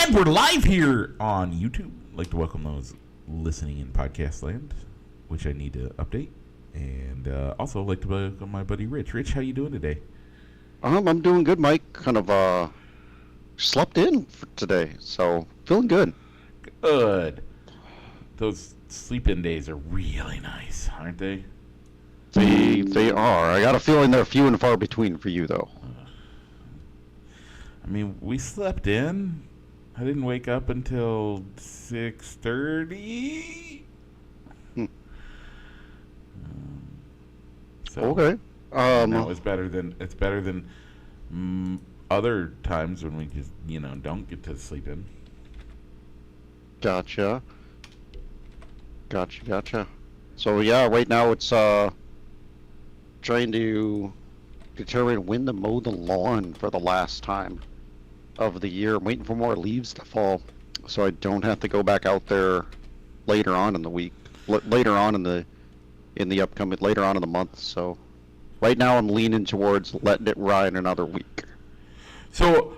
And we're live here on YouTube. I'd like to welcome those listening in podcast land, which I need to update. And also I'd like to welcome my buddy Rich. Rich, how you doing today? I'm doing good, Mike. Kind of slept in for today, so feeling good. Good. Those sleep-in days are really nice, aren't they? They are. I got a feeling they're few and far between for you, though. I mean, we slept in. I didn't wake up until 6:30. So Okay. that was better than other times when we just don't get to sleep in. Gotcha. So yeah, right now it's trying to determine when to mow the lawn for the last time of the year. I'm waiting for more leaves to fall, so I don't have to go back out there later on in the week, later on in the month. So right now I'm leaning towards letting it ride another week. So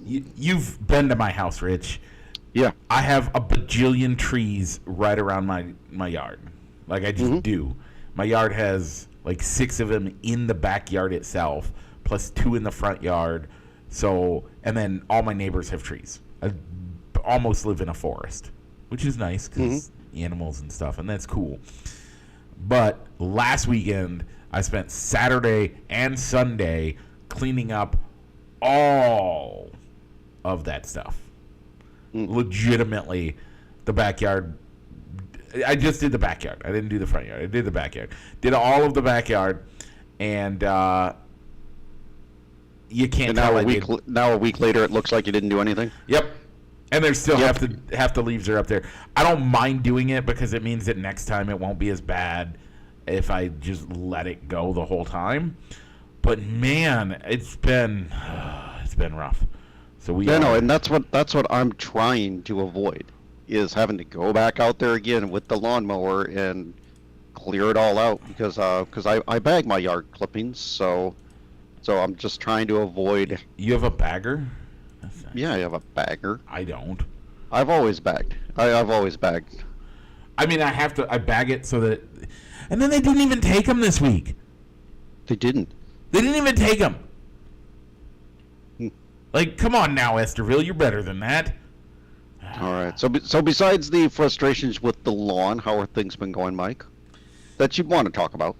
you've been to my house, Rich. Yeah. I have a bajillion trees right around my yard. Like I just do. My yard has like 6 of them in the backyard itself, plus 2 in the front yard. So, and then all my neighbors have trees. I almost live in a forest, which is nice because animals and stuff, and that's cool. But last weekend, I spent Saturday and Sunday cleaning up all of that stuff. Legitimately, the backyard. I just did the backyard. I didn't do the front yard. I did the backyard. Did all of the backyard, and you can't tell. Now a week later, it looks like you didn't do anything. Yep. And there's still half the leaves are up there. I don't mind doing it because it means that next time it won't be as bad if I just let it go the whole time. But man, it's been rough. So and that's what I'm trying to avoid, is having to go back out there again with the lawnmower and clear it all out because I bag my yard clippings, so I'm just trying to avoid. You have a bagger? Yeah, I have a bagger. I don't. I've always bagged. I've always bagged. I mean, I bag it so that, and then they didn't even take them this week. They didn't even take them. Like, come on now, Esterville, you're better than that. All right. So besides the frustrations with the lawn, how are things been going, Mike? That you want to talk about?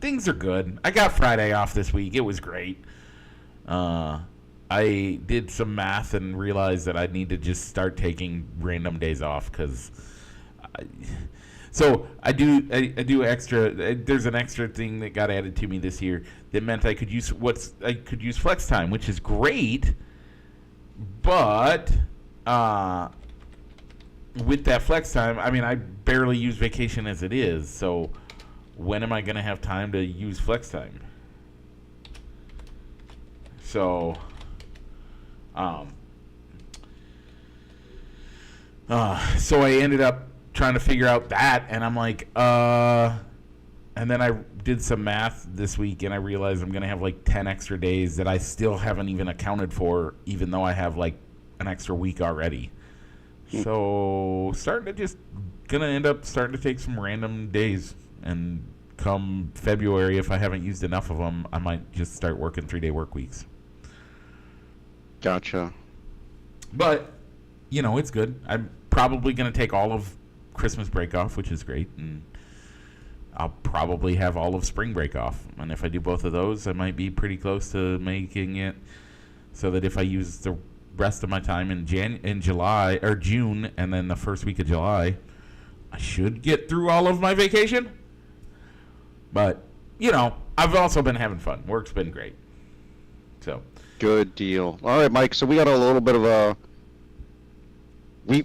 Things are good. I got Friday off this week. It was great. I did some math and realized that I need to just start taking random days off because I do extra. There's an extra thing that got added to me this year that meant I could use flex time, which is great. But with that flex time, I mean, I barely use vacation as it is. So when am I going to have time to use flex time? So so I ended up trying to figure out that, and I'm like, and then I did some math this week, and I realized I'm going to have like 10 extra days that I still haven't even accounted for, even though I have like an extra week already. So gonna end up starting to take some random days, and come February, if I haven't used enough of them, I might just start working 3-day work weeks. Gotcha. But, it's good. I'm probably going to take all of Christmas break off, which is great, and I'll probably have all of spring break off. And if I do both of those, I might be pretty close to making it so that if I use the rest of my time in July or June and then the first week of July, I should get through all of my vacation. But, I've also been having fun. Work's been great. So good deal. All right, Mike. So we got a little bit of a we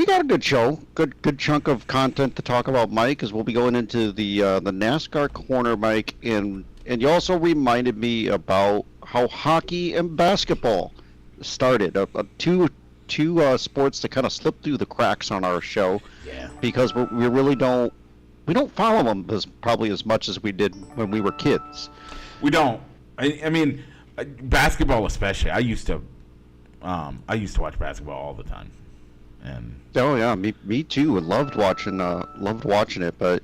got a good show, good chunk of content to talk about, Mike, as we'll be going into the NASCAR corner, Mike, and you also reminded me about how hockey and basketball started. Two sports that kind of slipped through the cracks on our show, because we really don't follow them probably as much as we did when we were kids. We don't. I mean, basketball especially. I used to I used to watch basketball all the time, and Oh yeah, me too. Loved watching it. But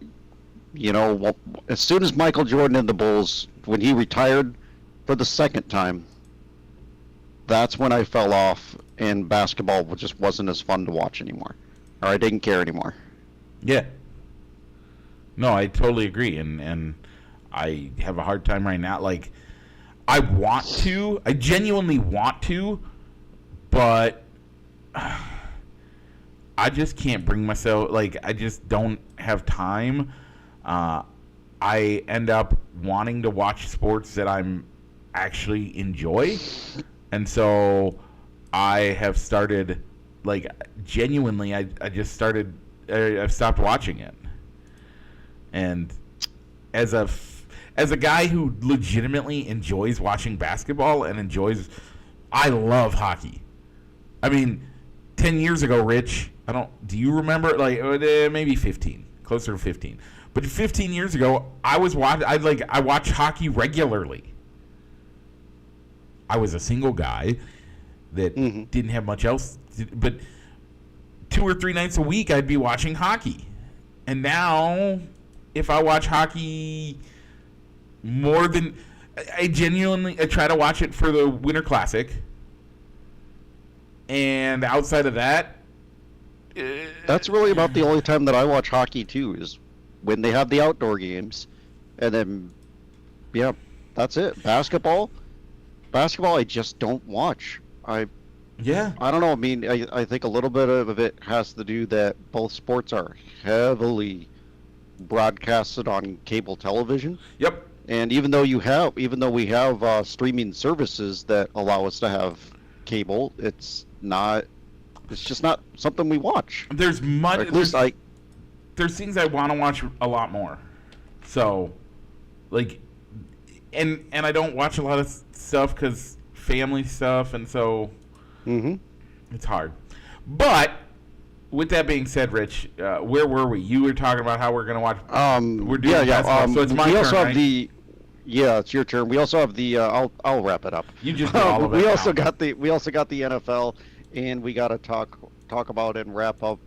as soon as Michael Jordan and the Bulls, when he retired for the second time, that's when I fell off, and basketball just wasn't as fun to watch anymore, or I didn't care anymore. yeah. No, I totally agree, and I have a hard time right now. Like, I genuinely want to, but I just can't bring myself. Like, I just don't have time. I end up wanting to watch sports that I'm actually enjoy, and so I have started, like, genuinely, I just started. I've stopped watching it. And as a guy who legitimately enjoys watching basketball and I love hockey. I mean, 10 years ago, Rich, do you remember, like, maybe 15, closer to 15. But 15 years ago, I watched hockey regularly. I was a single guy that didn't have much else, but 2 or 3 nights a week, I'd be watching hockey. And now, if I watch hockey more than I try to watch it for the Winter Classic, and outside of that, that's really about the only time that I watch hockey too, is when they have the outdoor games, and then that's it. Basketball, I just don't watch. I don't know. I mean, I think a little bit of it has to do that both sports are heavily broadcasted on cable television. Yep. And even though we have streaming services that allow us to have cable, it's just not something we watch. There's things I want to watch a lot more. So, like, and I don't watch a lot of stuff because family stuff, and so it's hard. But with that being said, Rich, where were we? You were talking about how we're going to watch. We're doing basketball, so it's my turn, also have right? It's your turn. We also have the. I'll wrap it up. You just did all of it. We also got the NFL, and we got to talk about and wrap up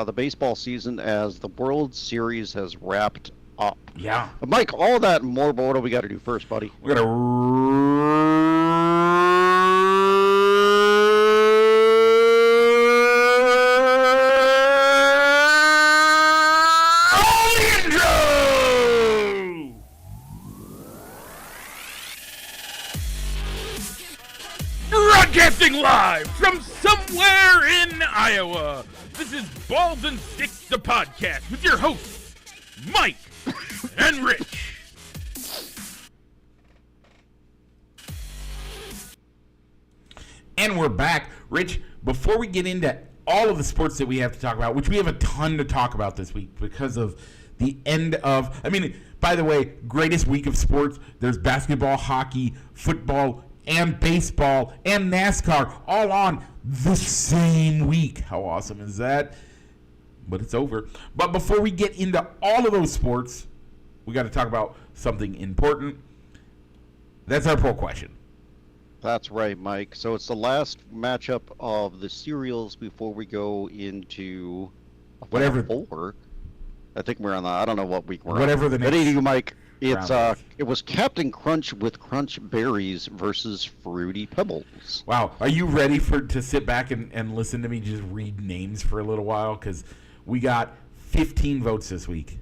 the baseball season as the World Series has wrapped up. Yeah. But Mike, all that and more. But what do we got to do first, buddy? We got to broadcasting live from somewhere in Iowa. This is Balls and Sticks, the podcast, with your hosts, Mike and Rich. And we're back. Rich, before we get into all of the sports that we have to talk about, which we have a ton to talk about this week because of the end of, by the way, greatest week of sports. There's basketball, hockey, football, and baseball, and NASCAR, all on the same week. How awesome is that? But it's over. But before we get into all of those sports, we got to talk about something important. That's our poll question. That's right, Mike. So it's the last matchup of the serials before we go into whatever. Four. I think we're on I don't know what week we're whatever on. The next. But anyway, Mike, it was Captain Crunch with Crunch Berries versus Fruity Pebbles. Wow. Are you ready to sit back and listen to me just read names for a little while? Because we got 15 votes this week.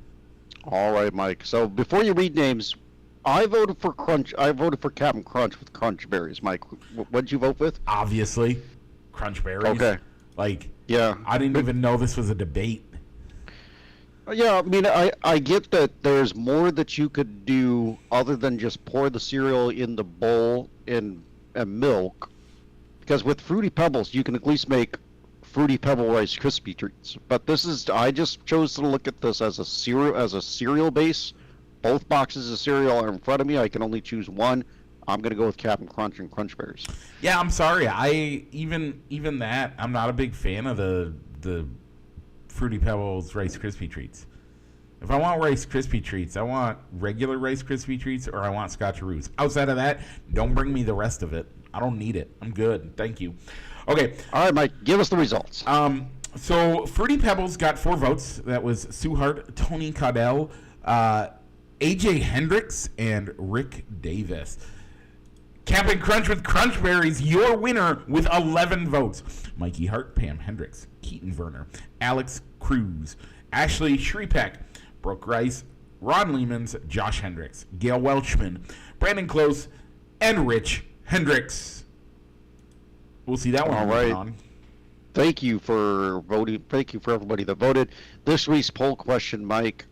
All right, Mike. So before you read names, I voted for Crunch. I voted for Captain Crunch with Crunch Berries. Mike, what did you vote with? Obviously, Crunch Berries. Okay. Yeah. I didn't even know this was a debate. Yeah, I get that there's more that you could do other than just pour the cereal in the bowl and milk, because with Fruity Pebbles you can at least make Fruity Pebble Rice Krispie treats. But I just chose to look at this as a cereal base. Both boxes of cereal are in front of me. I can only choose one. I'm gonna go with Captain Crunch and Crunch Berries. Yeah, I'm sorry. Even that, I'm not a big fan of the Fruity Pebbles Rice Krispie treats. If I want Rice Krispie treats, I want regular Rice Krispie treats or I want Scotcheroos. Outside of that, don't bring me the rest of it. I don't need it. I'm good. Thank you. Okay. All right, Mike, give us the results. So Fruity Pebbles got 4 votes. That was Sue Hart, Tony Caudell, AJ Hendricks, and Rick Davis. Cap'n Crunch with Crunch Berries, your winner with 11 votes. Mikey Hart, Pam Hendricks, Keaton Werner, Alex Cruz, Ashley Shriepeck, Brooke Rice, Ron Lehmans, Josh Hendricks, Gail Welchman, Brandon Close, and Rich Hendricks. We'll see that one all right. on. Thank you for voting. Thank you for everybody that voted. This week's poll question, Mike.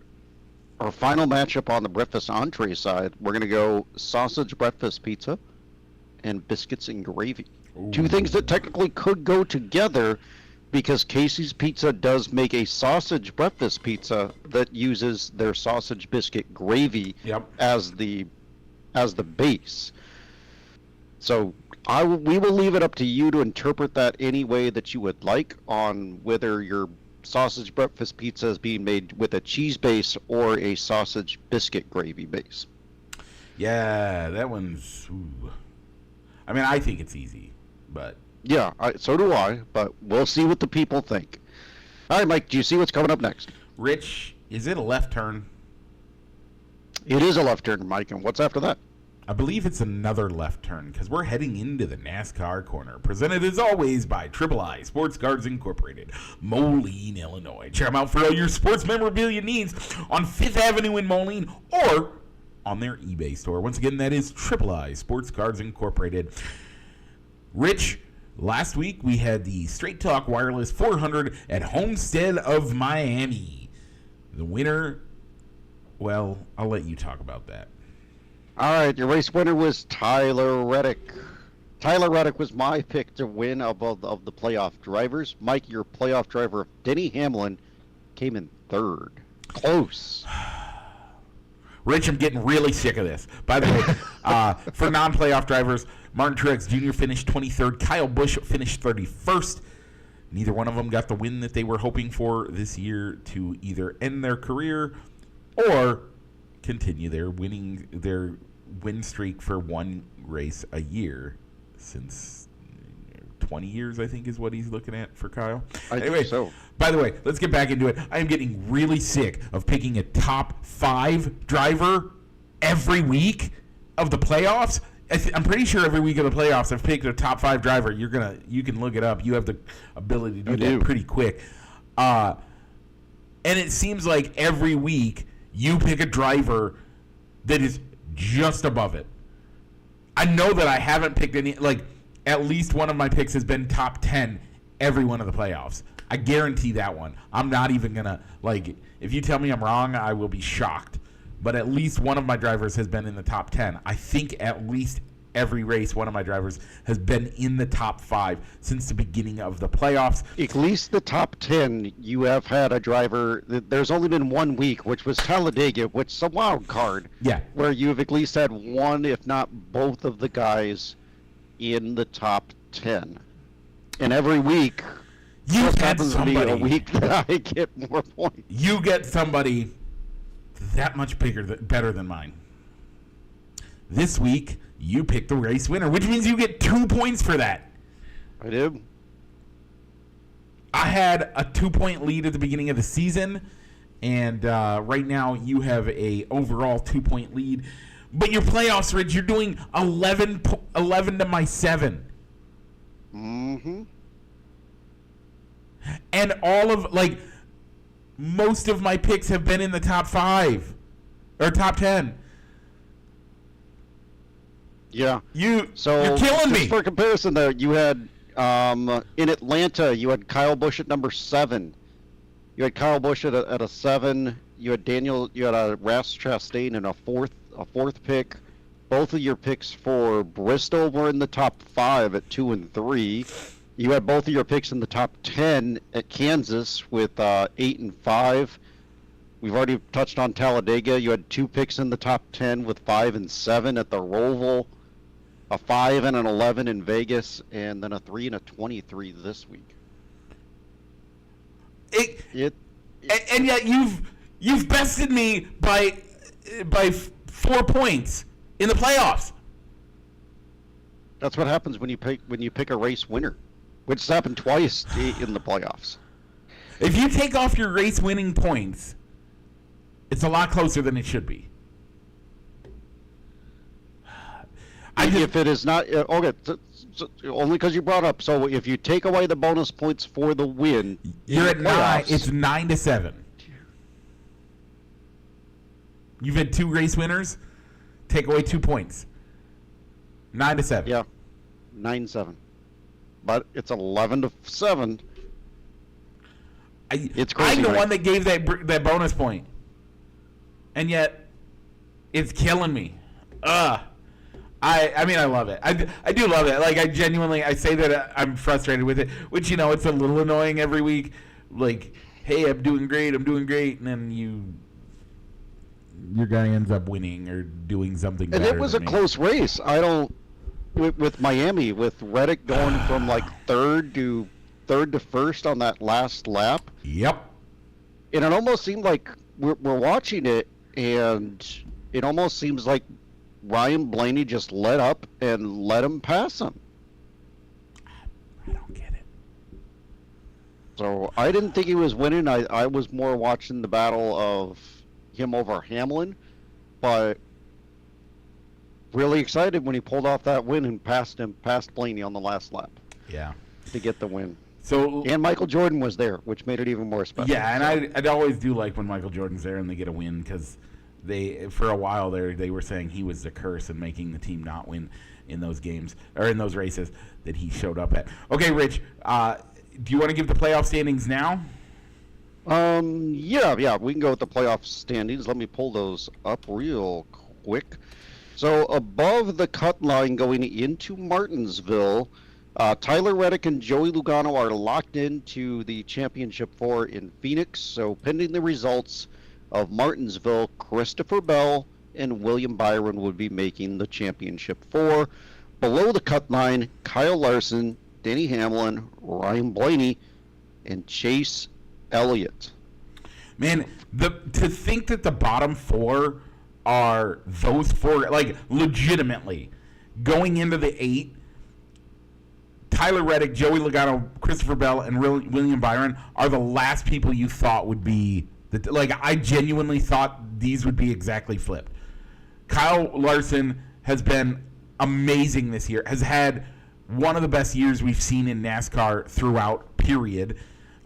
Our final matchup on the breakfast entree side, we're going to go sausage breakfast pizza and biscuits and gravy. Ooh. 2 things that technically could go together because Casey's Pizza does make a sausage breakfast pizza that uses their sausage biscuit gravy as the base. So we will leave it up to you to interpret that any way that you would like on whether your sausage breakfast pizza is being made with a cheese base or a sausage biscuit gravy base. Yeah, that one's... Ooh. I mean, I think it's easy, but... Yeah, so do I, but we'll see what the people think. All right, Mike, do you see what's coming up next? Rich, is it a left turn? It is a left turn, Mike, and what's after that? I believe it's another left turn because we're heading into the NASCAR corner. Presented as always by Triple I Sports Cards Incorporated, Moline, Illinois. Check them out for all your sports memorabilia needs on 5th Avenue in Moline or on their eBay store. Once again, that is Triple I Sports Cards Incorporated. Rich, last week we had the Straight Talk Wireless 400 at Homestead of Miami. The winner, well, I'll let you talk about that. All right, your race winner was Tyler Reddick. Tyler Reddick was my pick to win of the playoff drivers. Mike, your playoff driver, Denny Hamlin, came in 3rd. Close. Rich, I'm getting really sick of this. By the way, for non-playoff drivers, Martin Truex Jr. finished 23rd. Kyle Busch finished 31st. Neither one of them got the win that they were hoping for this year to either end their career or continue their win streak for one race a year since 20 years, I think is what he's looking at for Kyle. Anyway, so. By the way, let's get back into it. I am getting really sick of picking a top 5 driver every week of the playoffs. I'm pretty sure every week of the playoffs I've picked a top 5 driver. You can look it up. You have the ability to do that pretty quick. And it seems like every week you pick a driver that is just above it. I know that I haven't picked any, like, at least one of my picks has been top 10 every one of the playoffs. I guarantee that one. I'm not even going to, like, if you tell me I'm wrong, I will be shocked. But at least one of my drivers has been in the top 10. I think at least every race, one of my drivers has been in the top 5 since the beginning of the playoffs. At least the top 10, you have had a driver. There's only been 1 week, which was Talladega, which is a wild card. Yeah. Where you've at least had one, if not both, of the guys in the top 10. And every week, you get somebody a week that I get more points. You get somebody that much better than mine. This week, you pick the race winner, which means you get 2 points for that. I did. I had a 2-point lead at the beginning of the season, and right now you have a overall 2-point lead. But your playoffs, Rich, you're doing 11 to my 7. Mm-hmm. And most of my picks have been in the top 5 or top 10. Yeah. You're killing me. For comparison, though, you had in Atlanta, you had Kyle Busch at number 7. You had Kyle Busch at a 7. You had Ross Chastain in a fourth pick. Both of your picks for Bristol were in the top 5 at 2 and 3. You had both of your picks in the top 10 at Kansas with 8 and 5. We've already touched on Talladega. You had 2 picks in the top 10 with 5 and 7 at the Roval, a 5 and an 11 in Vegas, and then a 3 and a 23 this week. And yet You've bested me by 4 points in the playoffs. That's what happens when you pick a race winner, which has happened twice in the playoffs. If you take off your race winning points, it's a lot closer than it should be. If it is not okay, only because you brought up. So if you take away the bonus points for the win, you're at 9. It's 9-7. You've had 2 race winners. Take away 2 points. 9-7. Yeah, 9-7. But it's 11-7. It's crazy. I'm the one that gave that bonus point, and yet it's killing me. I mean, I love it. I do love it. Like, I say that I'm frustrated with it, which, it's a little annoying every week. Like, hey, I'm doing great, and then your guy ends up winning or doing something better. And it was a close race. With Miami, with Reddick going from like third to first on that last lap. Yep. And it almost seemed like we're watching it, and it almost seems like Ryan Blaney just let up and let him pass him. I don't get it. So I didn't think he was winning. I was more watching the battle of him over Hamlin, but really excited when he pulled off that win and passed Blaney on the last lap. Yeah. To get the win. So and Michael Jordan was there, which made it even more special. Yeah, and I always do like when Michael Jordan's there and they get a win, because for a while there they were saying he was the curse and making the team not win in those games or in those races that he showed up at. Okay, Rich, do you want to give the playoff standings now? Yeah, we can go with the playoff standings. Let me pull those up real quick. So above the cut line going into Martinsville, Tyler Reddick and Joey Logano are locked into the Championship 4 in Phoenix. So pending the results of Martinsville, Christopher Bell and William Byron would be making the Championship 4. Below the cut line, Kyle Larson, Denny Hamlin, Ryan Blaney, and Chase Elliott. Man, to think that the bottom 4 are those 4, like, legitimately going into the 8, Tyler Reddick, Joey Logano, Christopher Bell, and William Byron are the last people you thought would be I genuinely thought these would be exactly flipped. Kyle Larson has been amazing this year, has had one of the best years we've seen in NASCAR throughout, period.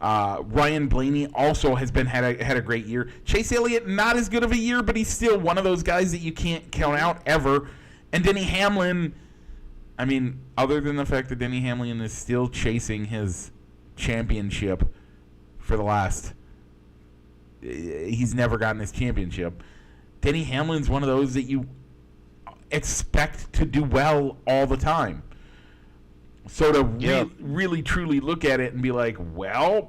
Ryan Blaney also has had a great year. Chase Elliott, not as good of a year, but he's still one of those guys that you can't count out ever. And Denny Hamlin, I mean, other than the fact that Denny Hamlin is still chasing his championship for the last... He's never gotten his championship. Denny Hamlin's one of those that you expect to do well all the time. So to really, truly look at it and be like, well,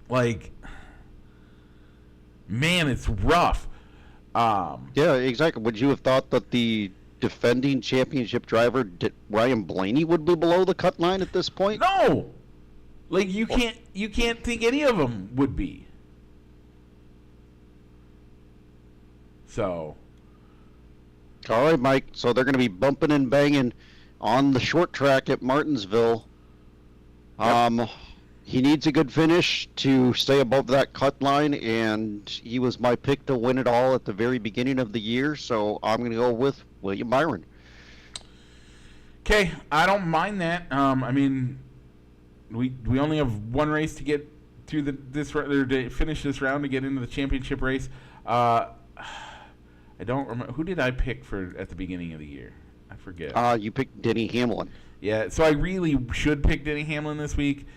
like, man, it's rough. Yeah, exactly. Would you have thought that the defending championship driver, Ryan Blaney, would be below the cut line at this point? No. Like, you can't think any of them would be. So. All right, Mike. So they're going to be bumping and banging on the short track at Martinsville. Yep. He needs a good finish to stay above that cut line, and he was my pick to win it all at the very beginning of the year, so I'm going to go with William Byron. Okay, I don't mind that. I mean, we only have one race to get through to finish this round to get into the championship race. I don't remember. Who did I pick at the beginning of the year? I forget. You picked Denny Hamlin. Yeah, so I really should pick Denny Hamlin this week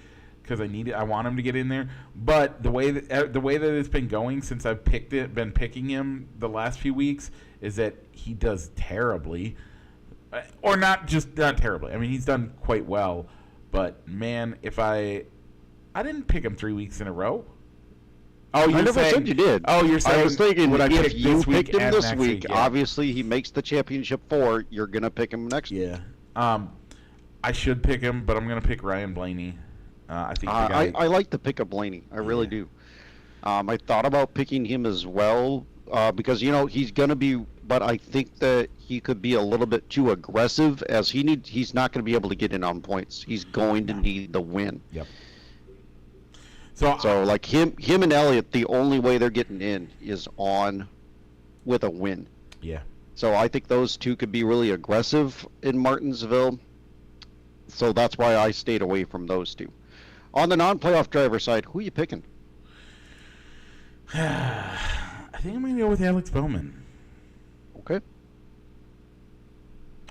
because I want him to get in there. But the way that it's been going since I've been picking him the last few weeks is that he does terribly, or not terribly. I mean, he's done quite well. But man, if I didn't pick him 3 weeks in a row. Oh, I never said you did. Oh, you're saying I was thinking if you picked him this week, yeah. Obviously he makes the championship 4. You're gonna pick him next week. Yeah. I should pick him, but I'm gonna pick Ryan Blaney. I think I like the pick of Blaney. I really do. I thought about picking him as well because he's going to be, but I think that he could be a little bit too aggressive as he's not going to be able to get in on points. He's going to need the win. Yep. So like him and Elliott, the only way they're getting in is on with a win. Yeah. So I think those two could be really aggressive in Martinsville. So that's why I stayed away from those two. On the non-playoff driver side, who are you picking? I think I'm going to go with Alex Bowman. Okay.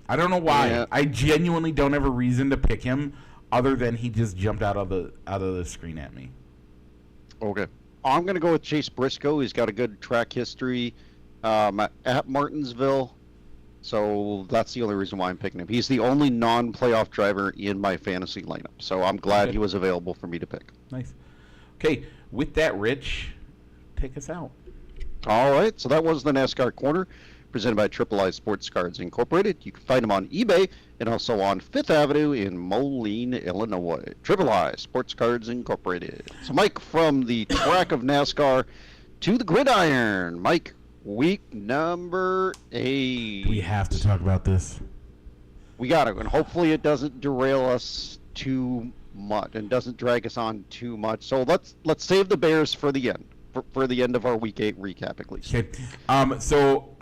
I don't know why. Yeah. I genuinely don't have a reason to pick him other than he just jumped out of the screen at me. Okay. I'm going to go with Chase Briscoe. He's got a good track history at Martinsville. So that's the only reason why I'm picking him. He's the only non-playoff driver in my fantasy lineup. So I'm glad he was available for me to pick. Nice. Okay, with that, Rich, take us out. All right. So that was the NASCAR Corner, presented by Triple I Sports Cards Incorporated. You can find them on eBay and also on 5th Avenue in Moline, Illinois. Triple I Sports Cards Incorporated. So, Mike, from the track of NASCAR to the gridiron. Mike, week number 8. We have to talk about this. We got to, and hopefully it doesn't derail us too much and doesn't drag us on too much. So let's save the Bears for the end. For the end of our Week 8 recap, at least. Okay.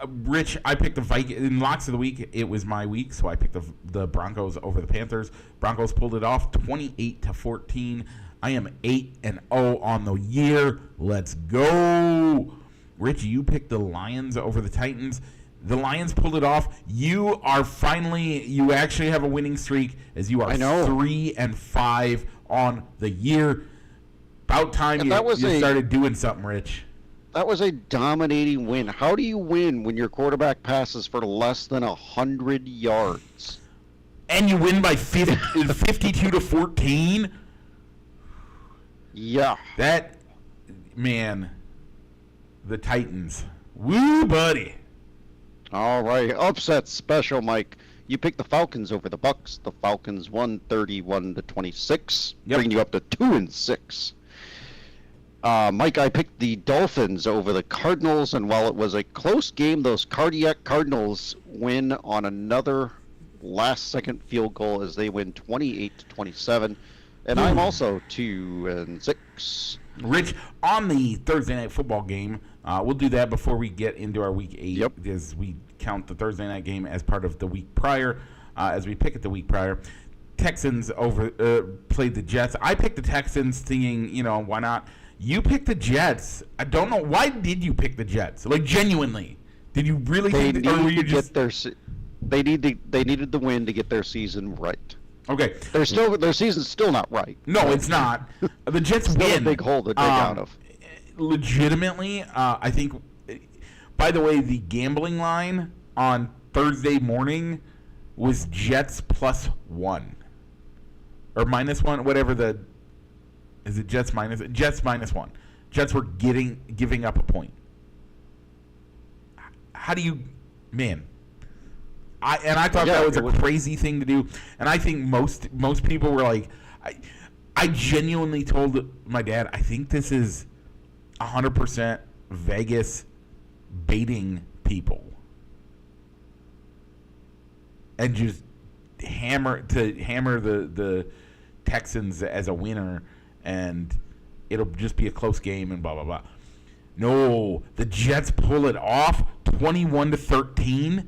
Rich, I picked the Vikings. In Locks of the Week, it was my week, so I picked the Broncos over the Panthers. Broncos pulled it off 28-14. I am 8-0 on the year. Let's go. Rich, you picked the Lions over the Titans. The Lions pulled it off. You actually have a winning streak as you are 3-5 on the year. About time you started doing something, Rich. That was a dominating win. How do you win when your quarterback passes for less than 100 yards? And you win by 52-14? Yeah. That, man, the Titans. Woo, buddy. All right. Upset special, Mike. You picked the Falcons over the Bucks. The Falcons won 31-26, bringing you up to 2-6. Mike, I picked the Dolphins over the Cardinals, and while it was a close game, those cardiac Cardinals win on another last-second field goal as they win 28-27, and I'm also 2-6. Rich, on the Thursday Night Football game, we'll do that before we get into our Week 8, because we count the Thursday night game as part of the week prior, as we pick it the week prior. Texans played the Jets. I picked the Texans thinking, why not? You picked the Jets. I don't know. Why did you pick the Jets? Like, genuinely. Did you really think that, or were you just... They needed the win to get their season right. Okay. Their season's still not right. No, it's not. The Jets still win. A big hole to dig out of. Legitimately, I think, by the way, the gambling line on Thursday morning was Jets +1. Or -1, whatever the... Is it Jets -1? Jets were giving up a point. How do you, man? I thought that was a crazy thing to do, and I think most people were like, I genuinely told my dad, I think this is 100% Vegas baiting people, and just hammer the Texans as a winner. And it'll just be a close game and blah, blah, blah. No, the Jets pull it off 21-13.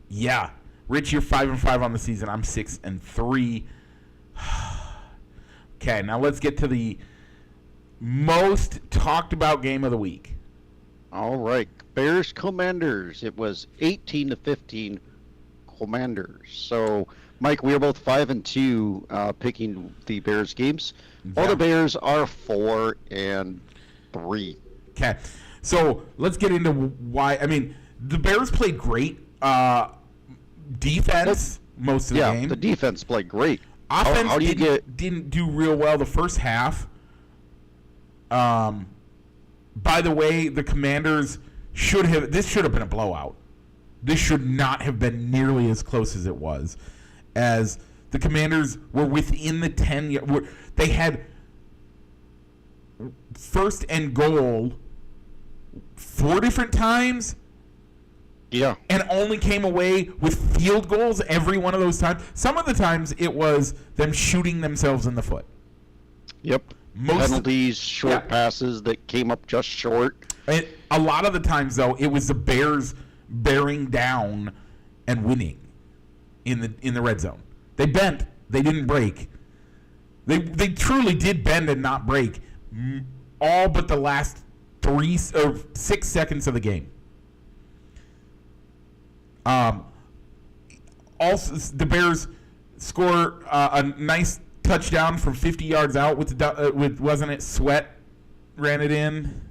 Yeah. Rich, you're 5-5 on the season. I'm 6-3. Okay, now let's get to the most talked about game of the week. All right. Bears Commanders. It was 18-15 Commanders. So... Mike, we are both 5-2 picking the Bears games. All the Bears are 4-3. Okay, so let's get into why. I mean, the Bears played great defense most of the game. Yeah, the defense played great. Offense didn't do real well the first half. By the way, the Commanders should have been a blowout. This should not have been nearly as close as it was. As the Commanders were within the 10. They had first and goal 4 different times. Yeah. And only came away with field goals every one of those times. Some of the times it was them shooting themselves in the foot. Yep. Penalties, short passes that came up just short. A lot of the times, though, it was the Bears bearing down and winning in the red zone. They bent. They didn't break. They truly did bend and not break all but the last 6 seconds of the game. Also, the Bears score a nice touchdown from 50 yards out with wasn't it Sweat ran it in?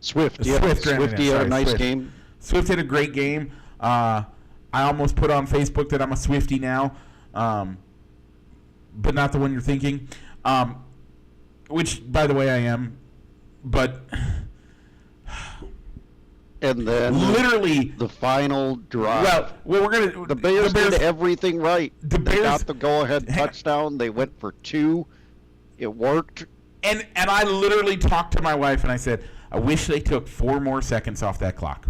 Swift had a nice game. Swift had a great game. I almost put on Facebook that I'm a Swiftie now, but not the one you're thinking. Which, by the way, I am. But and then literally the final drive. Well, the Bears did everything right. They got the go-ahead touchdown. They went for 2. It worked. And I literally talked to my wife and I said, I wish they took 4 more seconds off that clock.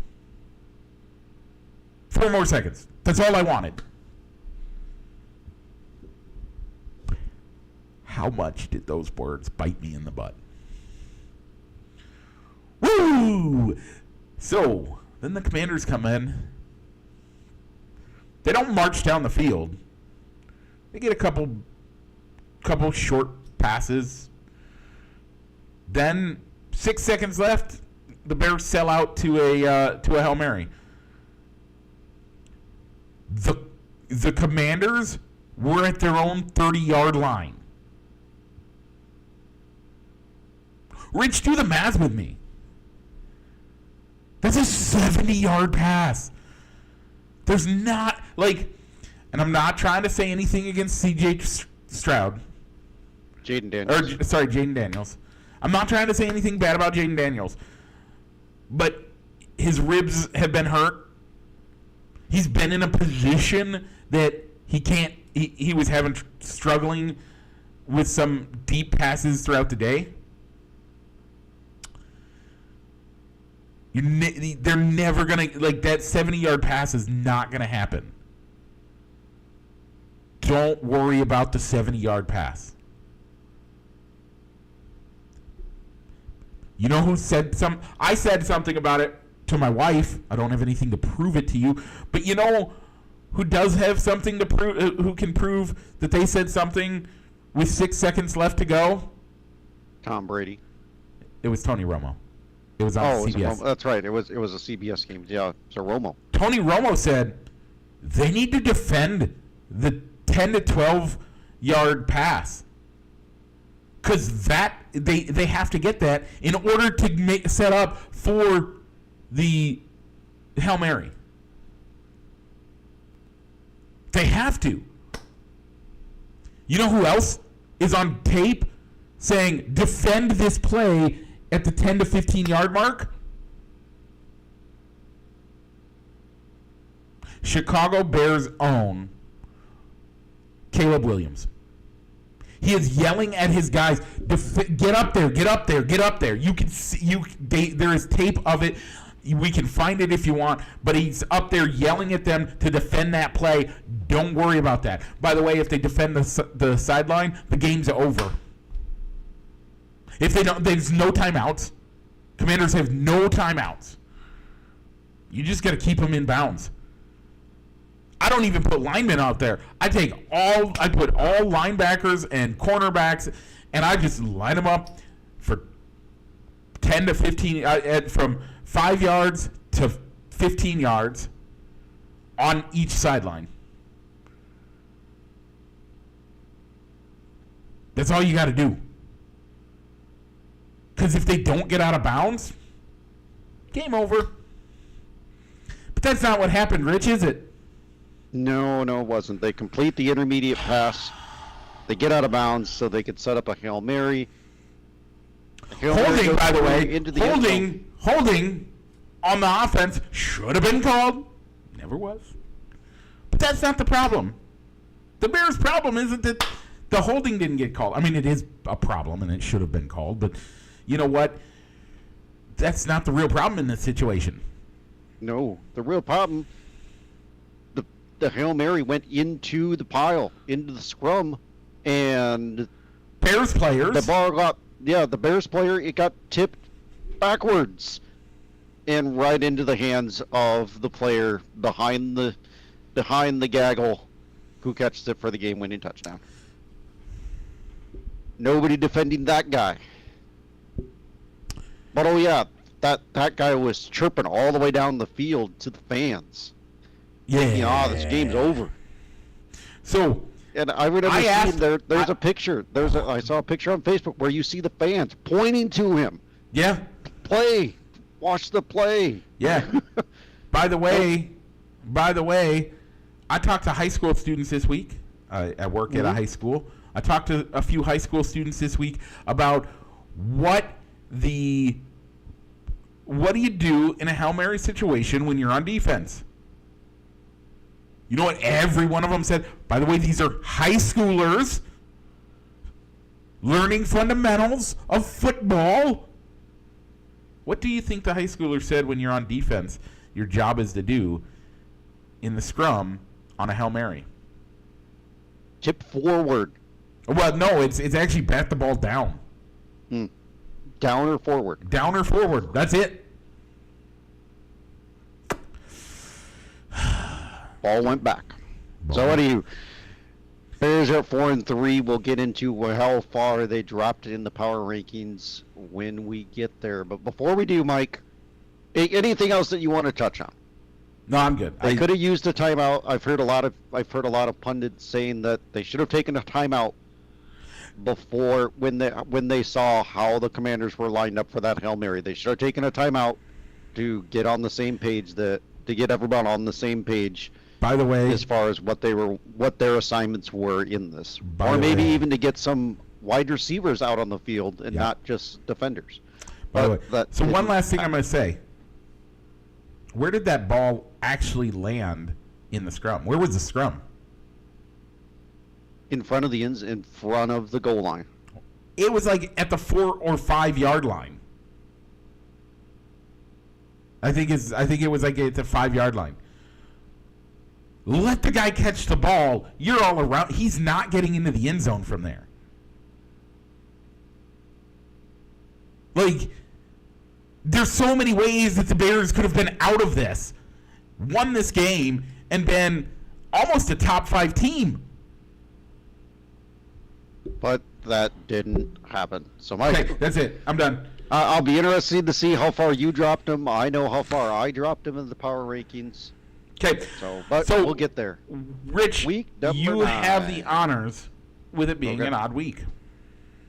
4 more seconds. That's all I wanted. How much did those words bite me in the butt? Woo! So, then the Commanders come in. They don't march down the field. They get a couple short passes. Then 6 seconds left, the Bears sell out to a Hail Mary. The Commanders were at their own 30-yard line. Rich, do the math with me. That's a 70-yard pass. There's not, and I'm not trying to say anything against C.J. Stroud. Jaden Daniels. Jaden Daniels. I'm not trying to say anything bad about Jaden Daniels. But his ribs have been hurt. He's been in a position that he was struggling with some deep passes throughout the day. They're never going to, that 70-yard pass is not going to happen. Don't worry about the 70-yard pass. You know who said I said something about it to my wife. I don't have anything to prove it to you. But you know who does have something to prove, who can prove that they said something with 6 seconds left to go? Tom Brady. It was Tony Romo. It was on CBS. That's right. It was a CBS game. Yeah, it's a Romo. Tony Romo said they need to defend the 10 to 12 yard pass because they have to get that in order to set up for the Hail Mary. They have to. You know who else is on tape saying defend this play at the 10 to 15 yard mark? Chicago Bears own Caleb Williams. He is yelling at his guys, get up there, get up there, get up there. You can see, there is tape of it. We can find it if you want, but he's up there yelling at them to defend that play. Don't worry about that. By the way, if they defend the sideline, the game's over. If they don't, there's no timeouts. Commanders have no timeouts. You just got to keep them in bounds. I don't even put linemen out there. I put all linebackers and cornerbacks, and I just line them up for 10 to 15, from 5 yards to 15 yards on each sideline. That's all you got to do. Because if they don't get out of bounds, game over. But that's not what happened, Rich, is it? No, it wasn't. They complete the intermediate pass. They get out of bounds so they could set up a Hail Mary. Holding, by the way, holding on the offense should have been called. Never was. But that's not the problem. The Bears' problem isn't that the holding didn't get called. I mean, it is a problem, and it should have been called. But you know what? That's not the real problem in this situation. No, the real problem, the Hail Mary went into the pile, into the scrum, and Bears players. The Bears player, it got tipped backwards and right into the hands of the player behind the gaggle who catches it for the game-winning touchdown. Nobody defending that guy. But oh yeah, that guy was chirping all the way down the field to the fans. Yeah. This game's over. So, and I remember seeing there's a picture. I saw a picture on Facebook where you see the fans pointing to him. Yeah. Play. Watch the play. Yeah. By the way, I talked to high school students this week. I work at a high school. I talked to a few high school students this week about what do you do in a Hail Mary situation when you're on defense? You know what every one of them said? By the way, these are high schoolers learning fundamentals of football. What do you think the high schooler said when you're on defense? Your job is to do in the scrum on a Hail Mary. Tip forward. Well, no, it's actually bat the ball down. Down or forward? Down or forward. That's it. Ball went back. So what do you? Bears are at 4-3. We'll get into how far they dropped it in the power rankings when we get there. But before we do, Mike, anything else that you want to touch on? No, I'm good. They could have used a timeout. I've heard a lot of pundits saying that they should have taken a timeout before when they saw how the Commanders were lined up for that Hail Mary. They should have taken a timeout to get on the same page, to get everyone on the same page. By the way, as far as what their assignments were in this, or maybe even to get some wide receivers out on the field and not just defenders. By the way, so one last thing I'm going to say. Where did that ball actually land in the scrum? Where was the scrum? In front of in front of the goal line. It was like at the 4 or 5 yard line. I think it was like at the 5 yard line. Let the guy catch the ball. You're all around. He's not getting into the end zone from there. Like, there's so many ways that the Bears could have been out of this, won this game, and been almost a top 5 team. But that didn't happen. So, Mike, okay, that's it. I'm done. I'll be interested to see how far you dropped him. I know how far I dropped him in the power rankings. Okay, so we'll get there. Rich, week you 9. have the honors with it being an odd week.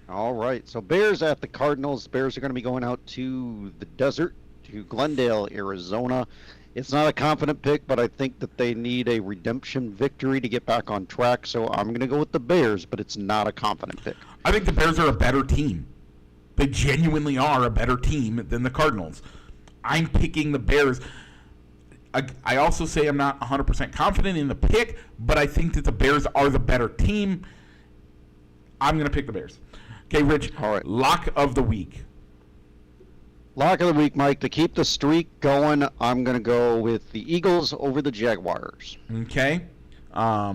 All right, so Bears at the Cardinals. Bears are going to be going out to the desert, to Glendale, Arizona. It's not a confident pick, but I think that they need a redemption victory to get back on track, so I'm going to go with the Bears, but it's not a confident pick. I think the Bears are a better team. They genuinely are a better team than the Cardinals. I'm picking the Bears. I also say I'm not 100% confident in the pick, but I think that the Bears are the better team. I'm going to pick the Bears. Okay, Rich, all right. Lock of the week. Lock of the week, Mike. To keep the streak going, I'm going to go with the Eagles over the Jaguars. Okay. I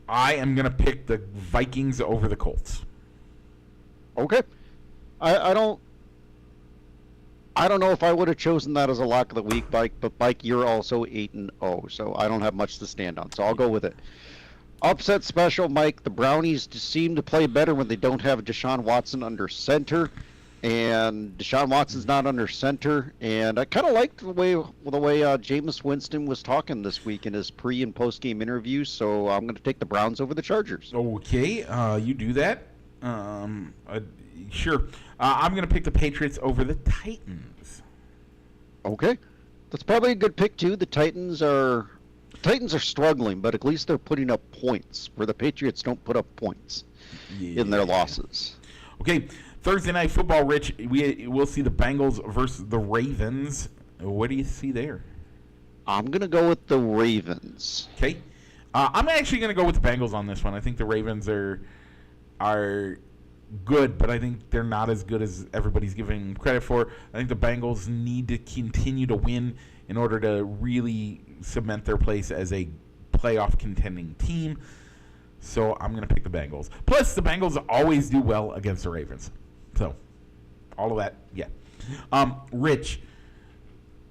am going to pick the Vikings over the Colts. Okay. I don't know if I would have chosen that as a lock of the week, Mike, but Mike, you're also 8-0, so I don't have much to stand on, so I'll go with it. Upset special, Mike. The Brownies seem to play better when they don't have Deshaun Watson under center, and Deshaun Watson's not under center, and I kind of liked the way Jameis Winston was talking this week in his pre- and post-game interviews, so I'm going to take the Browns over the Chargers. Okay, you do that. Sure. I'm going to pick the Patriots over the Titans. Okay. That's probably a good pick, too. The Titans are struggling, but at least they're putting up points, where the Patriots don't put up points in their losses. Okay. Thursday Night Football, Rich. We'll see the Bengals versus the Ravens. What do you see there? I'm going to go with the Ravens. Okay. I'm actually going to go with the Bengals on this one. I think the Ravens are good, but I think they're not as good as everybody's giving them credit for. I think the Bengals need to continue to win in order to really cement their place as a playoff contending team. So I'm going to pick the Bengals. Plus, the Bengals always do well against the Ravens. So, all of that, yeah. Rich,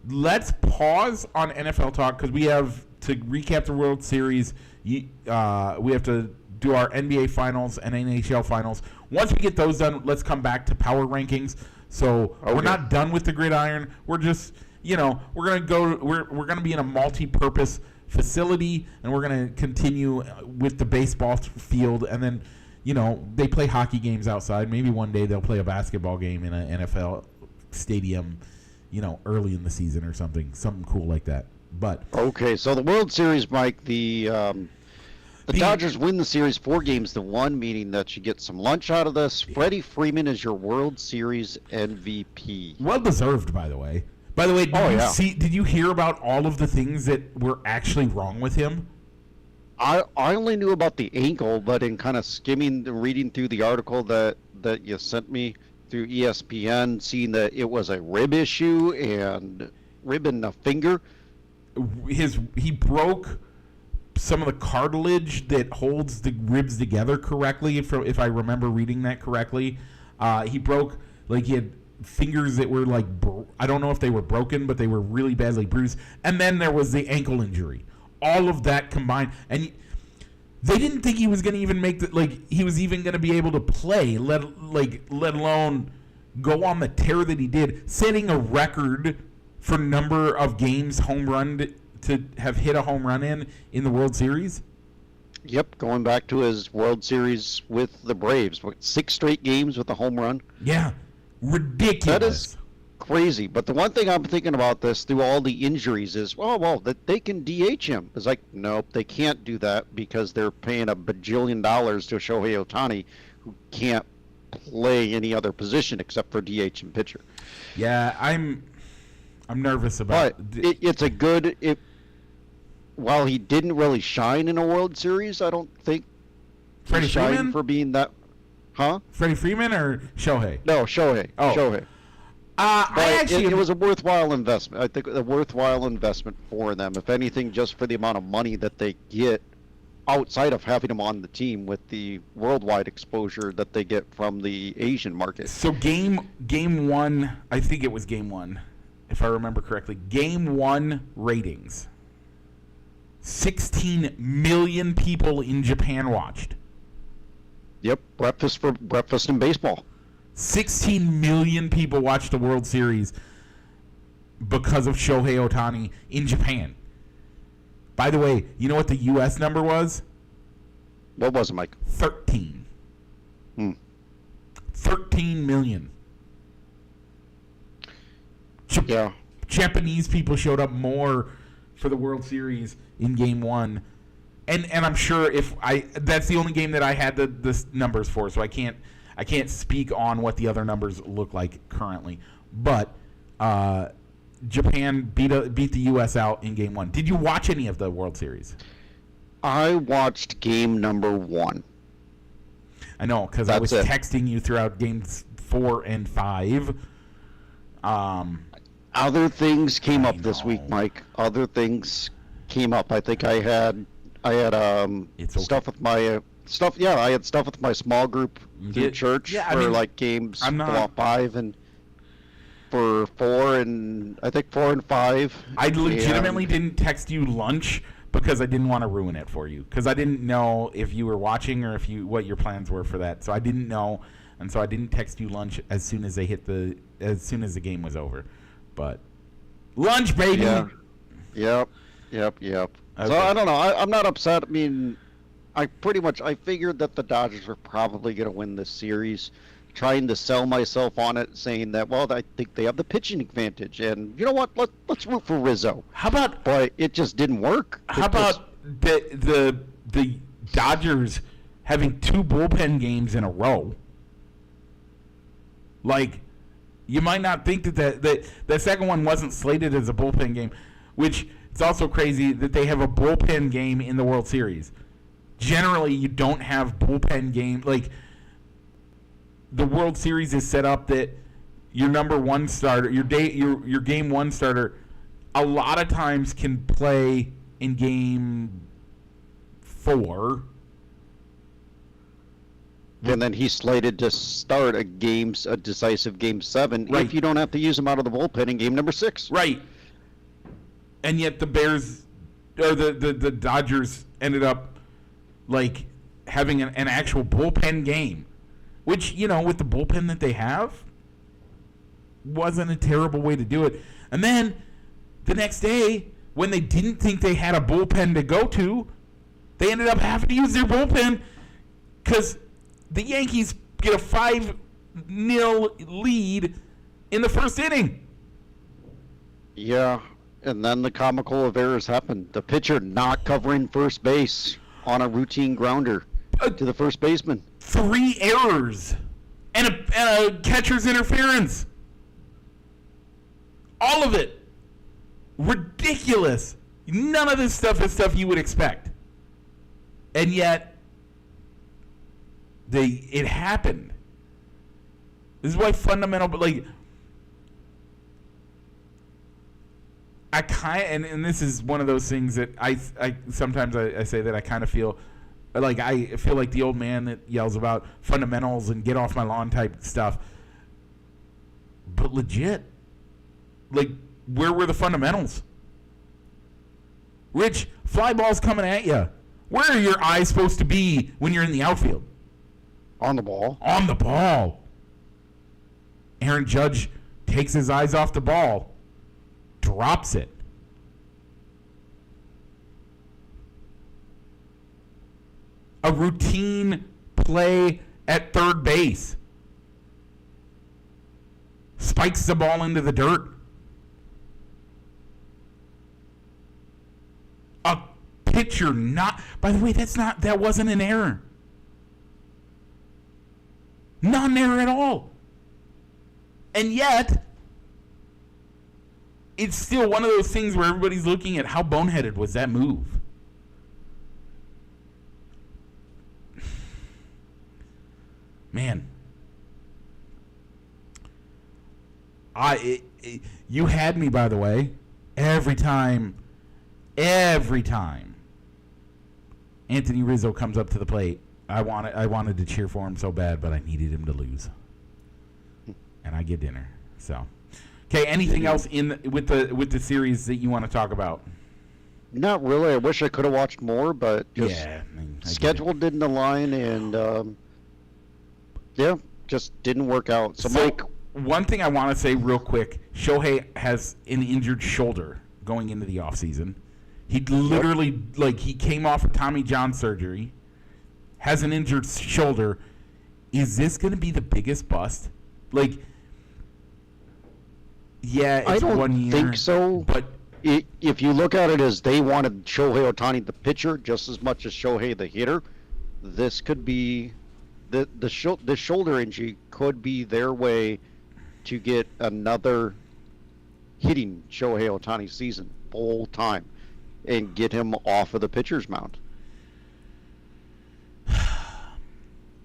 let's pause on NFL talk because we have to recap the World Series. We have to do our NBA Finals and NHL Finals. Once we get those done, let's come back to power rankings. So we're not done with the gridiron. We're just, we're gonna go. We're gonna be in a multi-purpose facility, and we're gonna continue with the baseball field, and then, they play hockey games outside. Maybe one day they'll play a basketball game in an NFL stadium, early in the season or something cool like that. But okay, so the World Series, Mike, the Dodgers win the series 4-1, meaning that you get some lunch out of this. Freddie Freeman is your World Series MVP. Well deserved, by the way. Did you hear about all of the things that were actually wrong with him? I only knew about the ankle, but in kind of reading through the article that you sent me through ESPN, seeing that it was a rib issue and rib in the finger. He broke some of the cartilage that holds the ribs together correctly, if I remember reading that correctly. He broke, he had fingers that were I don't know if they were broken, but they were really badly bruised. And then there was the ankle injury. All of that combined. And they didn't think he was going to even make he was even going to be able to play, let alone go on the tear that he did, setting a record for number of games home run to have hit a home run in the World Series? Yep, going back to his World Series with the Braves. 6 straight games with a home run. Yeah, ridiculous. That is crazy. But the one thing I'm thinking about this through all the injuries is, that they can DH him. It's nope, they can't do that because they're paying $1 bajillion to Shohei Ohtani, who can't play any other position except for DH and pitcher. Yeah, I'm nervous about it. It's a good... While he didn't really shine in a World Series, I don't think Freddie Freeman for being that. Huh? Freddie Freeman or Shohei? No, Shohei. Oh. Shohei. It was a worthwhile investment. I think a worthwhile investment for them. If anything, just for the amount of money that they get outside of having him on the team with the worldwide exposure that they get from the Asian market. So game one, I think it was game one, if I remember correctly. Game one ratings. 16 million people in Japan watched. Yep, breakfast in baseball. 16 million people watched the World Series because of Shohei Ohtani in Japan. By the way, you know what the U.S. number was? What was it, Mike? 13. 13 million. Yeah. Japanese people showed up more for the World Series in game one. And I'm sure that's the only game that I had the numbers for, so I can't speak on what the other numbers look like currently. But Japan beat the U.S. out in game one. Did you watch any of the World Series? I watched game number 1. I know, because I was texting you throughout games 4 and 5. Other things came up this week, Mike. Other things came up. I think I had stuff with my stuff. Yeah, I had stuff with my small group through church for games 5 and for 4 and I think 4 and 5. I legitimately didn't text you lunch because I didn't want to ruin it for you, because I didn't know if you were watching or what your plans were for that. So I didn't know, and so I didn't text you lunch as soon as as soon as the game was over. But lunch, baby. Yeah. Yep. Okay. So I don't know. I'm not upset. I mean, I figured that the Dodgers were probably going to win this series. Trying to sell myself on it, saying that, I think they have the pitching advantage, and you know what? Let's root for Rizzo. But it just didn't work. How about the Dodgers having 2 bullpen games in a row? You might not think that the second one wasn't slated as a bullpen game, which it's also crazy that they have a bullpen game in the World Series. Generally, you don't have bullpen game. Like, the World Series is set up that your number one starter, your game one starter, a lot of times can play in game 4. And then he's slated to start a decisive game 7 right. if you don't have to use him out of the bullpen in game number 6. Right. And yet the Bears, or the Dodgers ended up, like, having an actual bullpen game, which, you know, with the bullpen that they have, wasn't a terrible way to do it. And then the next day, when they didn't think they had a bullpen to go to, they ended up having to use their bullpen because the Yankees get a 5-0 lead in the first inning. Yeah, and then the comical of errors happened. The pitcher not covering first base on a routine grounder to the first baseman. 3 errors and a catcher's interference. All of it. Ridiculous. None of this stuff is stuff you would expect. And yet, it happened. This is why fundamental, but like, and this is one of those things that I sometimes I say that I kind of feel like the old man that yells about fundamentals and get off my lawn type stuff. But legit, like, where were the fundamentals? Rich, fly ball's coming at you. Where are your eyes supposed to be when you're in the outfield? On the ball. On the ball. Aaron Judge takes his eyes off the ball, drops it. A routine play at third base. Spikes the ball into the dirt. A pitcher not... By the way, that wasn't an error. Not an error at all. And yet, it's still one of those things where everybody's looking at how boneheaded was that move. Man. You had me, by the way. Every time Anthony Rizzo comes up to the plate, I wanted to cheer for him so bad, but I needed him to lose. And I get dinner. So, okay. Anything else with the series that you want to talk about? Not really. I wish I could have watched more, but just schedule didn't align, and just didn't work out. So Mike, one thing I want to say real quick: Shohei has an injured shoulder going into the offseason. He literally he came off of Tommy John surgery, has an injured shoulder. Is this going to be the biggest bust? Like, yeah, it's 1 year. I don't think so. But if you look at it as they wanted Shohei Ohtani the pitcher just as much as Shohei the hitter, this could be the shoulder injury could be their way to get another hitting Shohei Ohtani season full time and get him off of the pitcher's mound.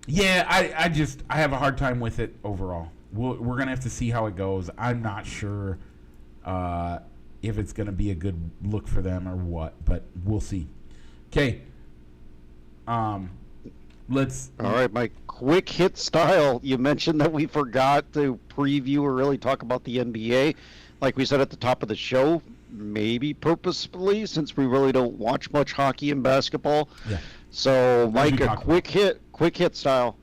Yeah, I have a hard time with it overall. We're going to have to see how it goes. I'm not sure if it's going to be a good look for them or what, but we'll see. Okay. Let's... All right, Mike. Quick hit style. You mentioned that we forgot to preview or really talk about the NBA. Like we said at the top of the show, maybe purposefully, since we really don't watch much hockey and basketball. Yeah. So, Mike, a quick hit style.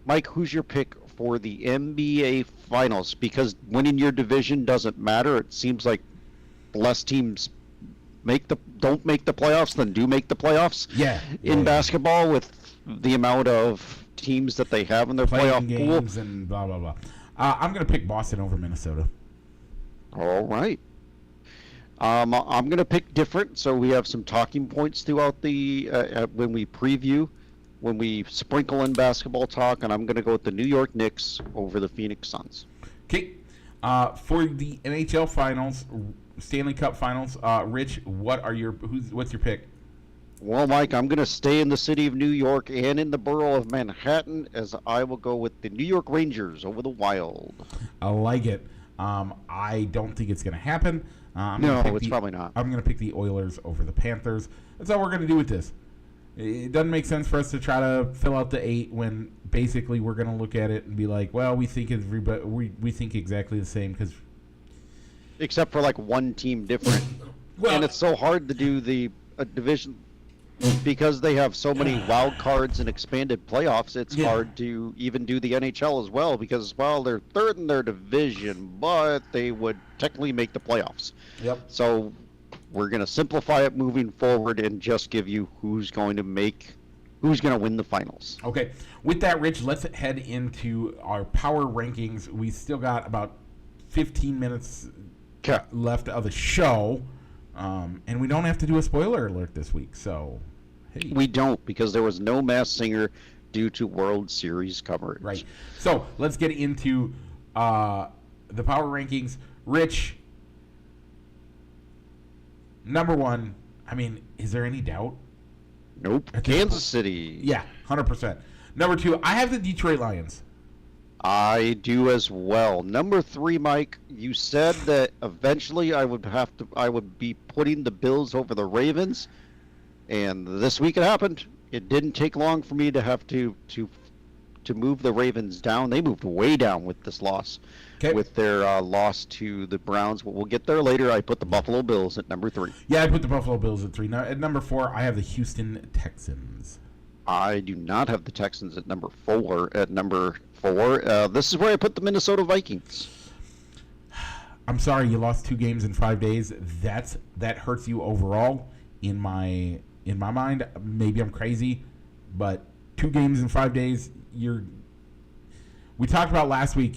Mike, who's your pick for the NBA Finals? Because winning your division doesn't matter. It seems like less teams don't make the playoffs than do make the playoffs. Yeah. In basketball, with the amount of teams that they have in their playoff games pool. And blah blah blah. I'm gonna pick Boston over Minnesota. All right. I'm going to pick different, so we have some talking points throughout the when we preview, when we sprinkle in basketball talk, and I'm going to go with the New York Knicks over the Phoenix Suns. Okay. For the NHL Finals, Stanley Cup Finals, Rich, what's your pick? Well, Mike, I'm going to stay in the city of New York and in the borough of Manhattan, as I will go with the New York Rangers over the Wild. I like it. I don't think it's going to happen. No, it's probably not. I'm going to pick the Oilers over the Panthers. That's all we're going to do with this. It doesn't make sense for us to try to fill out the 8 when basically we're going to look at it and be like, well, we think we think exactly the same because except for like one team different. Well, and it's so hard to do the division because they have so many wild cards and expanded playoffs. It's hard to even do the NHL as well because, well, they're third in their division, but they would technically make the playoffs. Yep. So we're going to simplify it moving forward and just give you who's going to win the finals. Okay. With that, Rich, let's head into our power rankings. We still got about 15 minutes left of the show, and we don't have to do a spoiler alert this week. So, hey. We don't, because there was no Masked Singer due to World Series coverage. Right. So let's get into the power rankings. Rich, number 1. I mean, is there any doubt? Nope. Kansas City. Yeah, 100%. Number 2, I have the Detroit Lions. I do as well. Number 3, Mike, you said that eventually I would be putting the Bills over the Ravens, and this week it happened. It didn't take long for me to have to move the Ravens down. They moved way down with this loss, with their loss to the Browns. But we'll get there later. I put the Buffalo Bills at number 3. Yeah, I put the Buffalo Bills at 3. Now, at number 4, I have the Houston Texans. I do not have the Texans at number 4. At number 4, this is where I put the Minnesota Vikings. I'm sorry, you lost 2 games in 5 days. That hurts you overall in my mind. Maybe I'm crazy, but 2 games in 5 days. We talked about last week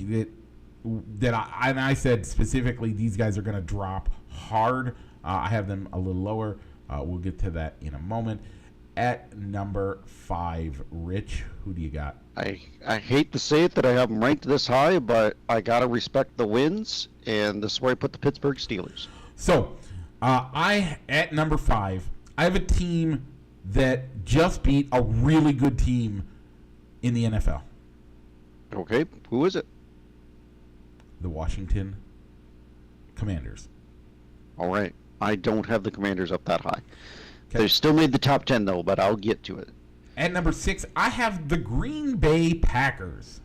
that I said specifically these guys are going to drop hard. I have them a little lower. We'll get to that in a moment. At number 5, Rich, who do you got? I hate to say it that I have them ranked this high, but I got to respect the wins, and this is where I put the Pittsburgh Steelers. So, at number 5, I have a team that just beat a really good team in the NFL. Okay, who is it? The Washington Commanders. All right. I don't have the Commanders up that high. Okay. They still made the top 10, though, but I'll get to it. At number 6, I have the Green Bay Packers.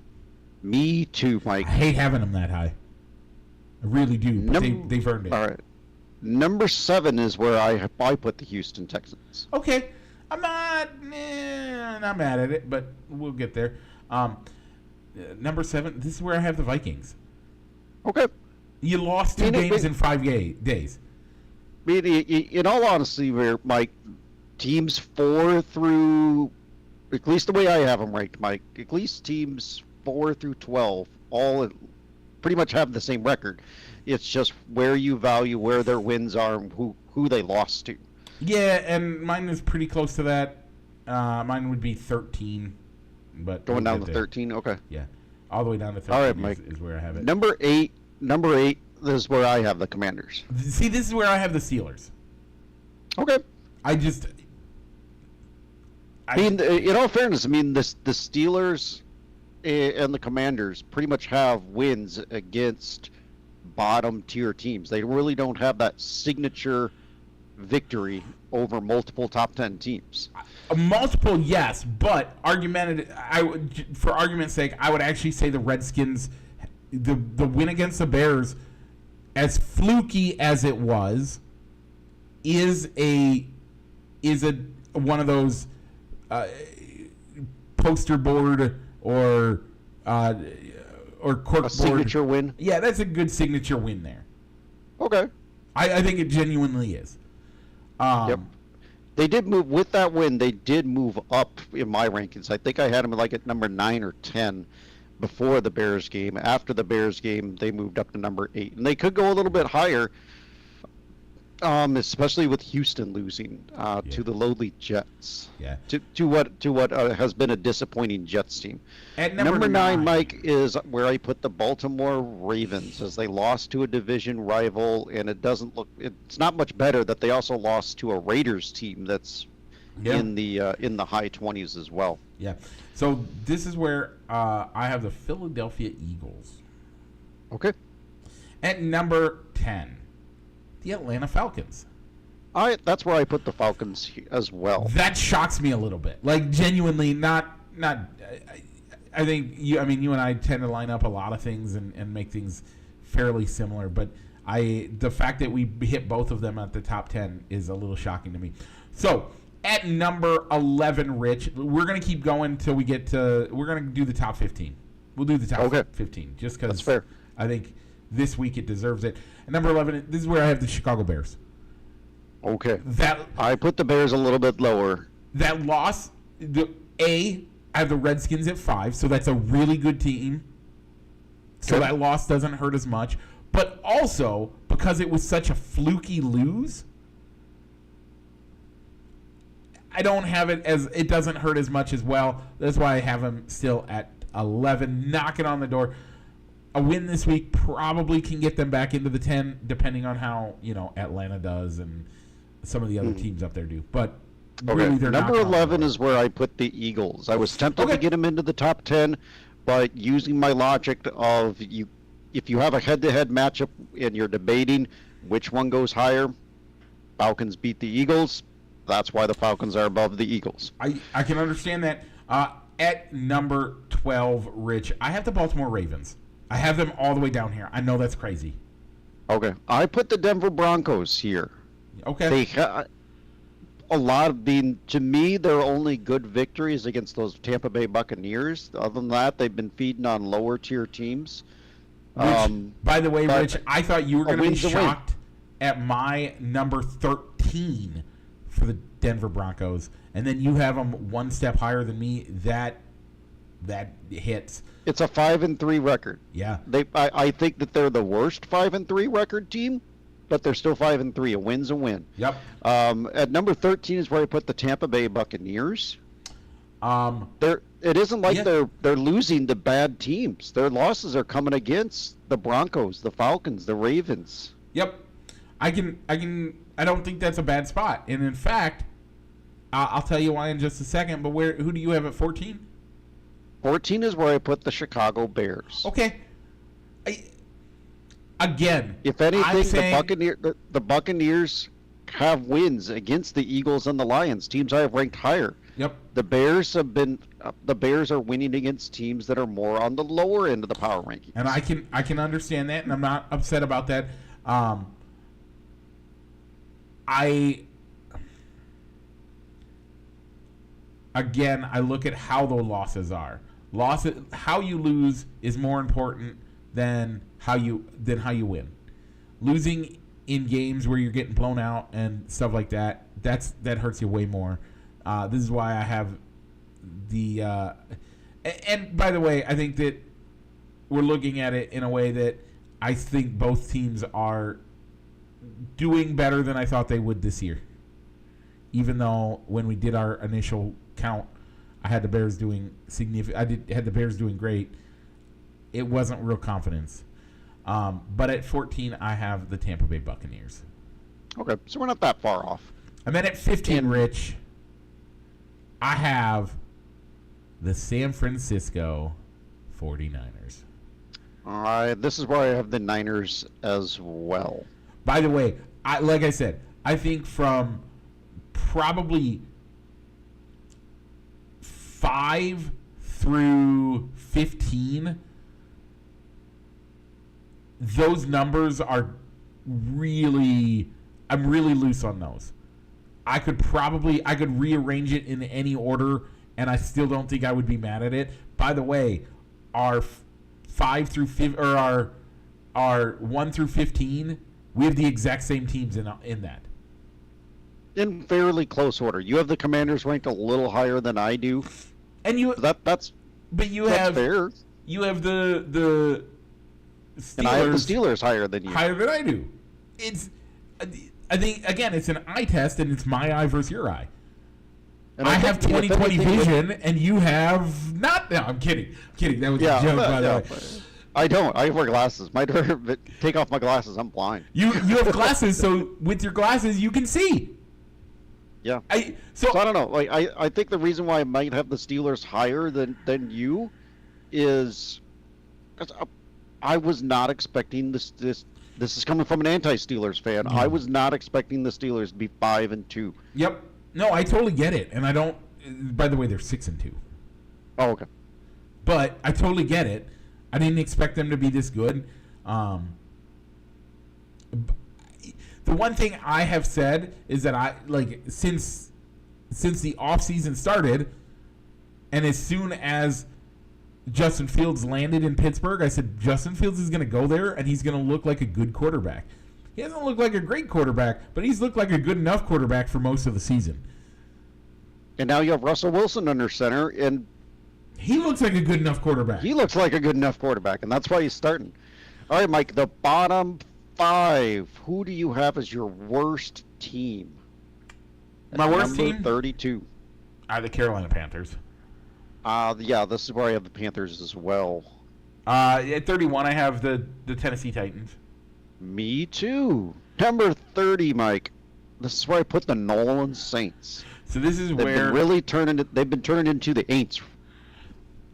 Me too, Mike. I hate having them that high. I really do, but they've earned it. All right. Number 7 is where I put the Houston Texans. Okay. I'm not mad at it, but we'll get there. Number 7, this is where I have the Vikings. Okay. You lost 2 games in 5 days. In all honesty, Mike, teams 4 through, at least the way I have them ranked, Mike, at least teams 4 through 12 all pretty much have the same record. It's just where you value where their wins are and who they lost to. Yeah, and mine is pretty close to that. Mine would be 13. But going down to 13, okay. Yeah, all the way down to 13 all right, Mike. Is where I have it. Number 8, this is where I have the Commanders. See, this is where I have the Steelers. Okay. I mean, in all fairness, the Steelers and the Commanders pretty much have wins against bottom-tier teams. They really don't have that signature victory over multiple top 10 teams. Multiple, yes, but for argument's sake, I would actually say the Redskins, the win against the Bears, as fluky as it was, is one of those poster board or corkboard signature win. Yeah, that's a good signature win there. Okay, I think it genuinely is. Yep. They did move with that win. They did move up in my rankings. I think I had them like at number 9 or 10 before the Bears game. After the Bears game, they moved up to number 8, and they could go a little bit higher. Especially with Houston losing to the lowly Jets. Yeah. To what has been a disappointing Jets team. At Number 9, Mike, is where I put the Baltimore Ravens, as they lost to a division rival, and it's not much better that they also lost to a Raiders team that's in the high 20s as well. Yeah. So this is where I have the Philadelphia Eagles. Okay. At number 10, the Atlanta Falcons. That's where I put the Falcons as well. That shocks me a little bit. Like, genuinely, not. I think you and I tend to line up a lot of things and make things fairly similar. But the fact that we hit both of them at the top 10 is a little shocking to me. So at number 11, Rich, we're gonna keep going until we get to. We're gonna do the top 15. We'll do the top 15 just because. That's fair. I think this week it deserves it. At number 11, this is where I have the Chicago Bears. Okay. I put the Bears a little bit lower. That loss, I have the Redskins at 5, so that's a really good team. So that loss doesn't hurt as much. But also, because it was such a fluky lose, I don't have it as, it doesn't hurt as much as well. That's why I have them still at 11, knocking on the door. A win this week probably can get them back into the 10, depending on how, Atlanta does and some of the other teams up there do. But really, they're number 11 is where I put the Eagles. I was tempted to get them into the top 10, but using my logic of if you have a head-to-head matchup and you're debating which one goes higher, Falcons beat the Eagles. That's why the Falcons are above the Eagles. I can understand that. At number 12, Rich, I have the Baltimore Ravens. I have them all the way down here. I know that's crazy. Okay. I put the Denver Broncos here. Okay. To me, their only good victories against those Tampa Bay Buccaneers. Other than that, they've been feeding on lower tier teams. By the way, Rich, I thought you were going to be shocked at my number 13 for the Denver Broncos, and then you have them one step higher than me. That hits. It's a 5-3 record. Yeah. I think that they're the worst 5-3 record team, but they're still 5-3. A win's a win. Yep. At number 13 is where I put the Tampa Bay Buccaneers. It isn't like they're losing to bad teams. Their losses are coming against the Broncos, the Falcons, the Ravens. Yep. I don't think that's a bad spot. And in fact, I'll tell you why in just a second, but who do you have at 14? 14 is where I put the Chicago Bears. Okay. If anything, the Buccaneers have wins against the Eagles and the Lions, teams I have ranked higher. Yep. The Bears are winning against teams that are more on the lower end of the power rankings. And I can understand that, and I'm not upset about that. I look at how the losses are. How you lose is more important than how you win. Losing in games where you're getting blown out and stuff like that, that hurts you way more. This is why I have the and by the way, I think that we're looking at it in a way that I think both teams are doing better than I thought they would this year. Even though when we did our initial count, I had the Bears doing had the Bears doing great. It wasn't real confidence. But at 14, I have the Tampa Bay Buccaneers. Okay, so we're not that far off. And then at 15, Rich, I have the San Francisco 49ers. All right, this is where I have the Niners as well. By the way, like I said, I think from probably 5 through 15, those numbers are really, I'm really loose on those. I could rearrange it in any order, and I still don't think I would be mad at it. By the way, our 5 through 5 or our 1 through 15, we have the exact same teams in that. In fairly close order. You have the Commanders ranked a little higher than I do. And you that's fair. You have the Steelers, and I have the Steelers higher than you. Higher than I do. It's I think, again, it's an eye test, and it's my eye versus your eye. And I have 20/20 vision, and you have not. No, I'm kidding. That was a joke, by the way. I don't. I wear glasses. Take off my glasses. I'm blind. You have glasses, so with your glasses, you can see. Yeah. So I don't know. Like I think the reason why I might have the Steelers higher than you is I was not expecting this. This is coming from an anti-Steelers fan. I was not expecting the Steelers to be 5-2. Yep. No, I totally get it, and I don't. By the way, they're 6-2. Oh, okay. But I totally get it. I didn't expect them to be this good. The one thing I have said is that since the offseason started, and as soon as Justin Fields landed in Pittsburgh, I said Justin Fields is going to go there, and he's going to look like a good quarterback. He hasn't looked like a great quarterback, but he's looked like a good enough quarterback for most of the season. And now you have Russell Wilson under center, and he looks like a good enough quarterback. He looks like a good enough quarterback, and that's why he's starting. All right, Mike, the bottom 5. Who do you have as your worst team? My worst team? 32. The Carolina Panthers. Yeah, this is where I have the Panthers as well. At 31, I have the Tennessee Titans. Me too. Number 30, Mike. This is where I put the Nolan Saints. So this is They've where they've been turned into the Aints.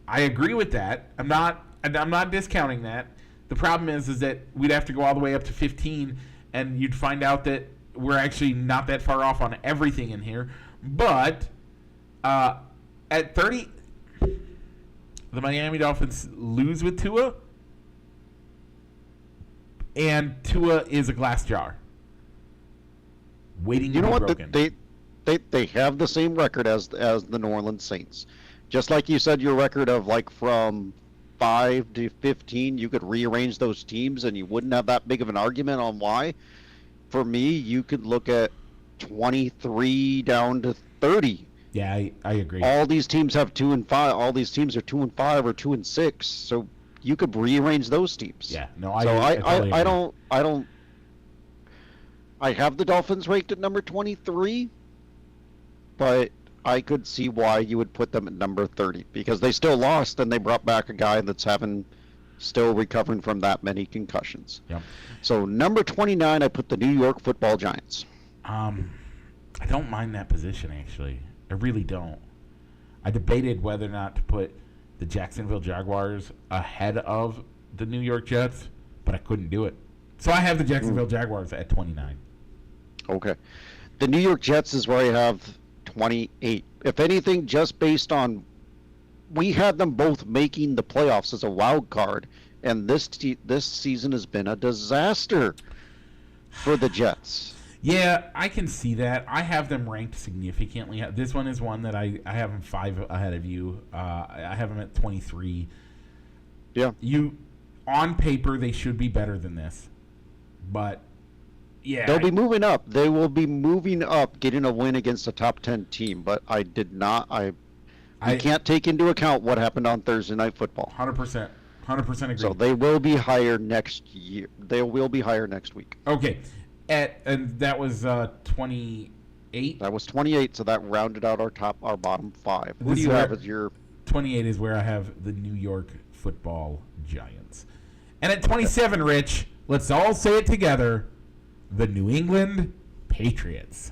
I agree with that. I'm not discounting that. The problem is that we'd have to go all the way up to 15, and you'd find out that we're actually not that far off on everything in here. But at 30, the Miami Dolphins lose with Tua, and Tua is a glass jar waiting to be broken. They have the same record as the New Orleans Saints. Just like you said, your record of from 5 to 15, you could rearrange those teams and you wouldn't have that big of an argument on why. For me, you could look at 23 down to 30. Yeah, I agree. All these teams have 2 and 5. All these teams are 2 and 5 or 2 and 6. So you could rearrange those teams. Yeah, no, I don't. I have the Dolphins ranked at number 23, but I could see why you would put them at number 30 because they still lost and they brought back a guy that's still recovering from that many concussions. Yep. So number 29, I put the New York Football Giants. I don't mind that position actually. I really don't. I debated whether or not to put the Jacksonville Jaguars ahead of the New York Jets, but I couldn't do it. So I have the Jacksonville Jaguars at 29. Okay. The New York Jets is where I have 28. If anything, just based on we had them both making the playoffs as a wild card, and this season has been a disaster for the Jets. Yeah, I can see that. I have them ranked significantly. This one is one that I have them 5 ahead of you. I have them at 23. Yeah. On paper, they should be better than this. But, yeah. They'll be moving up. They will be moving up, getting a win against a top 10 team. But I did not. I can't take into account what happened on Thursday Night Football. 100%. 100% agree. So they will be higher next year. They will be higher next week. Okay. And that was 28? That was 28, so that rounded out our bottom 5. Who do you have as your... 28 is where I have the New York Football Giants. And at 27, Rich, let's all say it together, the New England Patriots.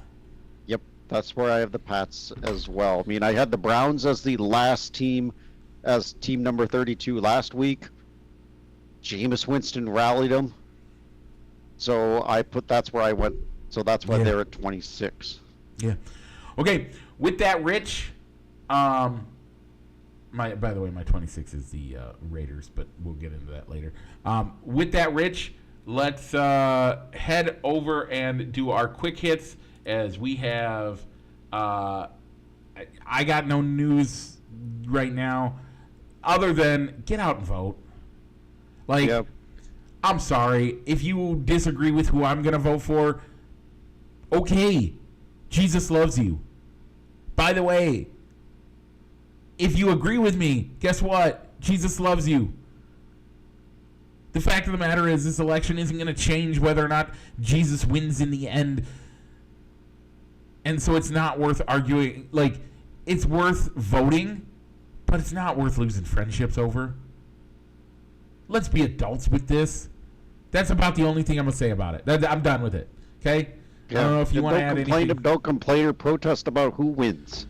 Yep, that's where I have the Pats as well. I mean, I had the Browns as the last team, as team number 32 last week. Jameis Winston rallied them. So that's where I went. So that's why they're at 26. Yeah. Okay. With that, Rich, by the way, my 26 is the Raiders, but we'll get into that later. With that, Rich, let's head over and do our quick hits as we have. I got no news right now other than get out and vote. Yep. I'm sorry. If you disagree with who I'm going to vote for, okay. Jesus loves you. By the way, if you agree with me, guess what? Jesus loves you. The fact of the matter is this election isn't going to change whether or not Jesus wins in the end. And so it's not worth arguing. Like, it's worth voting, but it's not worth losing friendships over. Let's be adults with this. That's about the only thing I'm going to say about it. I'm done with it. Okay? Yeah. I don't know if you want to add anything. Don't complain or protest about who wins.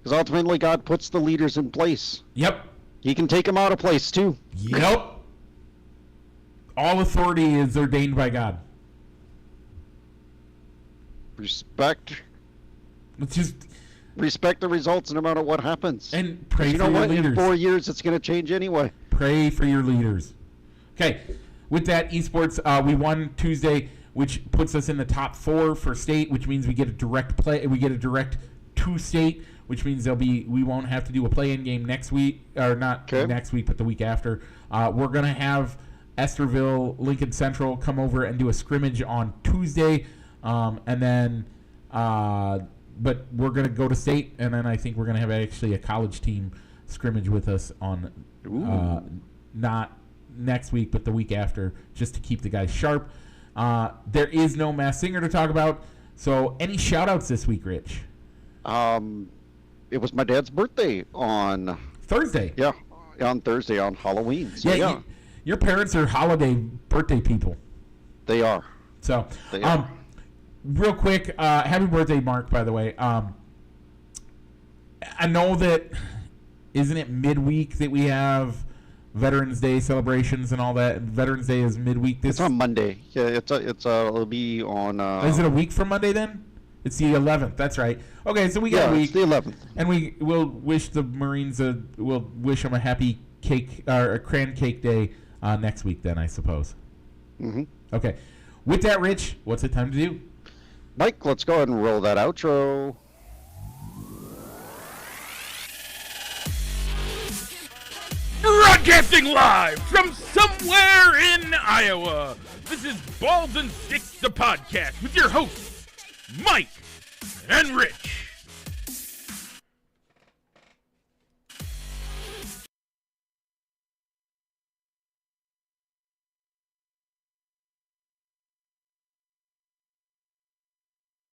Because ultimately God puts the leaders in place. Yep. He can take them out of place too. Yep. All authority is ordained by God. Respect. Let's just respect the results no matter what happens. And pray for your leaders. In 4 years, it's going to change anyway. Pray for your leaders. Okay. With that, esports, we won Tuesday, which puts us in the top 4 for state, which means we get a direct play. We get a direct to state, which means we won't have to do a play-in game next week, or not next week, but the week after. We're going to have Esterville, Lincoln Central come over and do a scrimmage on Tuesday, and then, but we're going to go to state, and then I think we're going to have actually a college team scrimmage with us on, not next week, but the week after, just to keep the guys sharp. There is no Masked Singer to talk about, so any shout-outs this week, Rich? It was my dad's birthday on Thursday. Yeah, on Thursday, on Halloween. So, yeah. Your parents are holiday birthday people. They are. So, real quick, happy birthday, Mark, by the way. I know that, isn't it midweek that we have Veterans Day celebrations and all that? Veterans Day is midweek. It's on Monday. Yeah, it'll be on... is it a week from Monday then? It's the 11th. That's right. Okay, so we got a week. It's the 11th. And we will wish the Marines we'll wish them a happy cake or a cran cake day next week then, I suppose. Mm-hmm. Okay. With that, Rich, what's it time to do? Mike, let's go ahead and roll that outro. Broadcasting live from somewhere in Iowa. This is Balls and Sticks, the podcast, with your hosts, Mike and Rich.